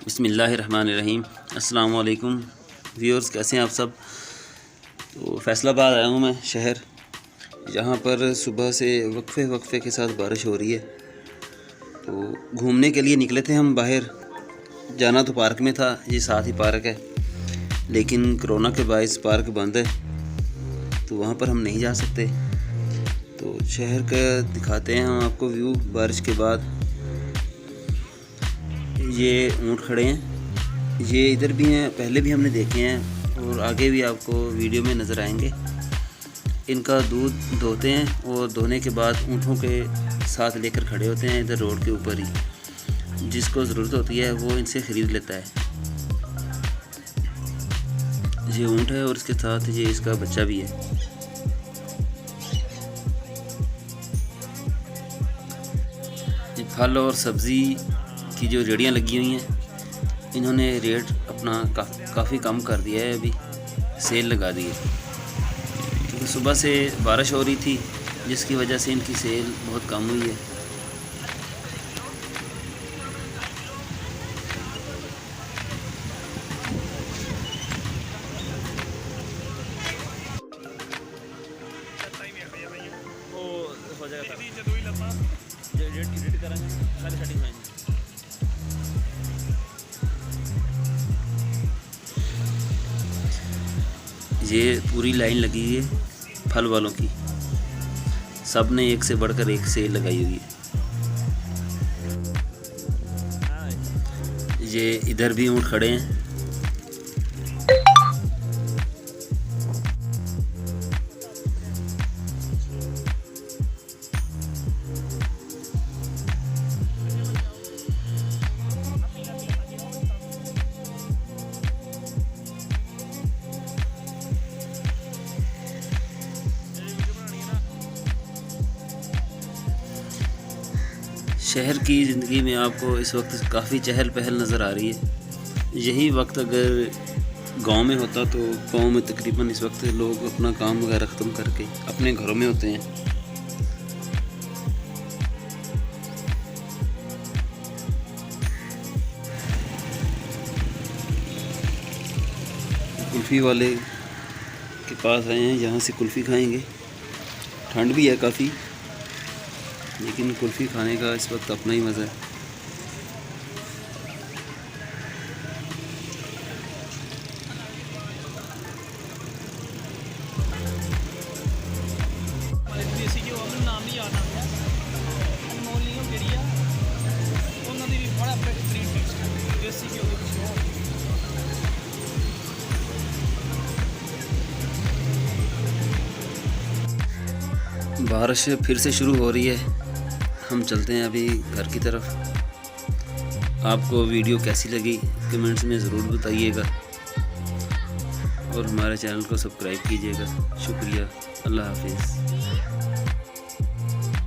बिस्मिल्लाहिर्रहमानिर्रहीम। अस्सलाम वालेकुम व्यूअर्स, कैसे हैं आप सब। तो फैसलाबाद आया हूँ मैं शहर, जहाँ पर सुबह से वक्फे के साथ बारिश हो रही है। तो घूमने के लिए निकले थे हम बाहर। जाना तो पार्क में था, ये साथ ही पार्क है, लेकिन कोरोना के बायस पार्क बंद है, तो वहाँ पर हम नहीं जा सकते। तो शहर का दिखाते हैं हम आपको व्यू बारिश के बाद। ये ऊँट खड़े हैं, ये इधर भी हैं, पहले भी हमने देखे हैं और आगे भी आपको वीडियो में नज़र आएंगे। इनका दूध धोते हैं और धोने के बाद ऊँटों के साथ लेकर खड़े होते हैं इधर रोड के ऊपर ही। जिसको ज़रूरत होती है वो इनसे ख़रीद लेता है। ये ऊँट है और इसके साथ ये इसका बच्चा भी है। ये फल और सब्ज़ी की जो रेड़ियाँ लगी हुई हैं, इन्होंने रेट अपना काफ़ी कम कर दिया है, अभी सेल लगा दी है। क्योंकि सुबह से बारिश हो रही थी, जिसकी वजह से इनकी सेल बहुत कम हुई है। ये पूरी लाइन लगी है फल वालों की, सब ने एक से बढ़कर एक सेल लगाई हुई है। ये इधर भी ऊँट खड़े हैं। शहर की ज़िंदगी में आपको इस वक्त काफ़ी चहल पहल नज़र आ रही है। यही वक्त अगर गांव में होता तो गांव में तकरीबन इस वक्त लोग अपना काम वगैरह ख़त्म करके अपने घरों में होते हैं। कुल्फ़ी वाले के पास आए हैं, यहाँ से कुल्फ़ी खाएंगे। ठंड भी है काफ़ी, लेकिन कुल्फ़ी खाने का इस वक्त अपना ही मज़ा है। बारिश फिर से शुरू हो रही है, हम चलते हैं अभी घर की तरफ। आपको वीडियो कैसी लगी कमेंट्स में ज़रूर बताइएगा और हमारे चैनल को सब्सक्राइब कीजिएगा। शुक्रिया, अल्लाह हाफिज़।